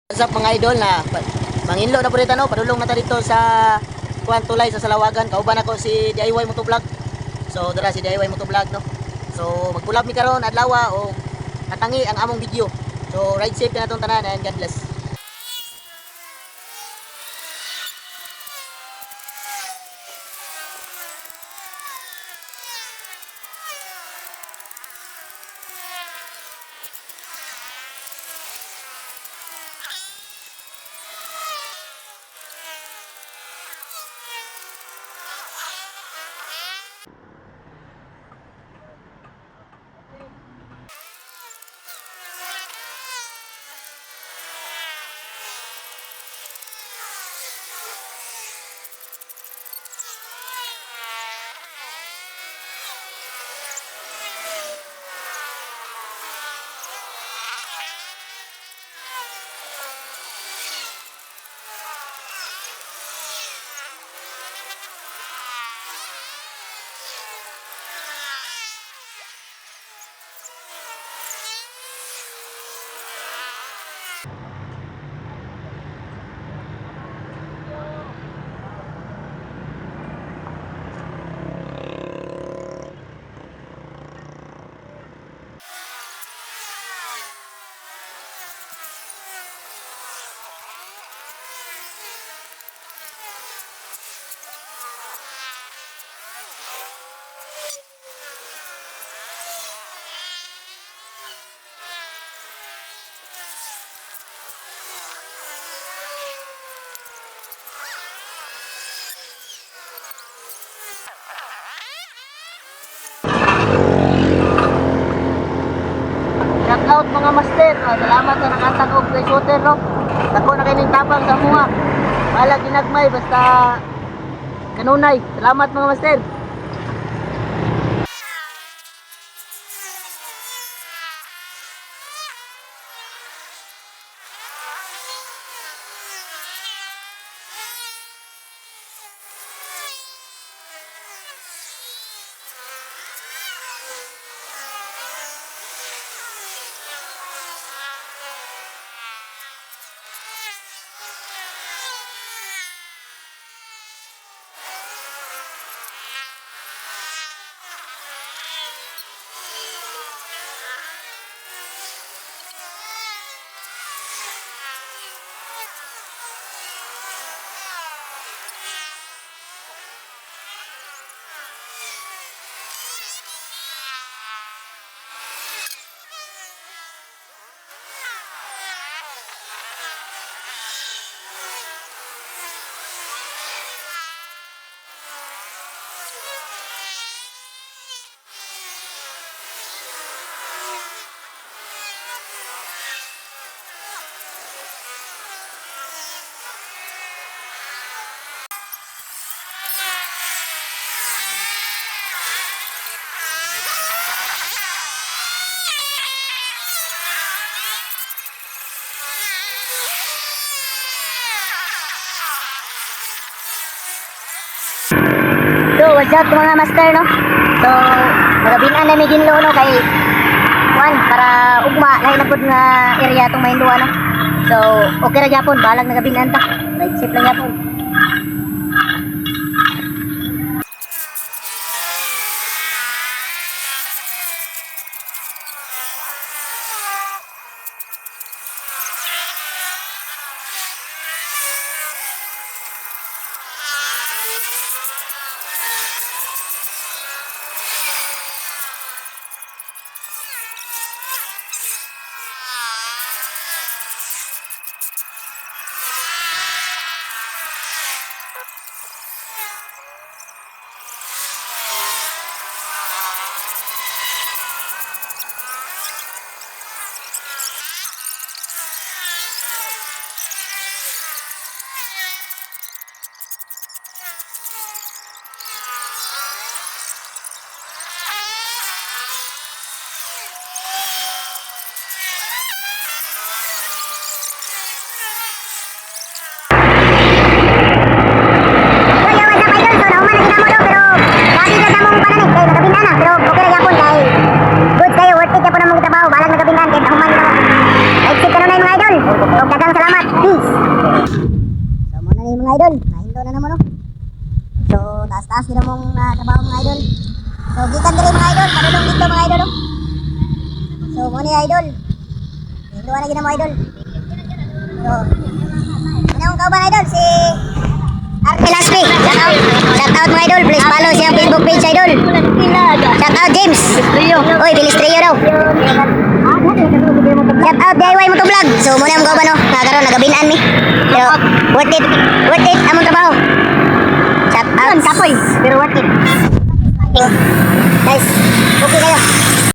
What's up mga idol na manginlo na po dito no, padulong na ta dito sa kuan tulay sa Salawagan. Kauban ako si DIY Motovlog. So dara si DIY Motovlog no. So magpulab mi karon adlaw o katangi ang among video. So ride safe na natong tanan and God bless. Shout out mga master, salamat sa nakatag og kay shooter no. Dako na kay ning tapang sa mga. Balag ginagmay basta kanunay. Salamat mga master. So, what's up mga master no? So, magabinan na may ginlo no kay Juan para ugma lahi na pud nga area tong Maindoa no. So, okay ra gyapon, balag nagabinan ta. Right safe lang gyapon. Dagang salamat. salamat. Peace. So muna ni mga idol, nahindo na naman no. So taas-taas din mong trabaho mga idol. So gikan diri mga idol, padulong dito mga idol no. So muna idol. Hindo na gid mga idol. So inang kauban idol si Arpel Aspi. Shout out mga idol, please follow siyang Facebook page idol. Shout out James. Oy, Bilis Trio daw. Shout out DIY Moto Vlog. So muna mo kauban no, nagkaroon nagabinaan mi. Pero worth it among trabaho. Shout out kapoy, pero worth it. Guys, okay kayo.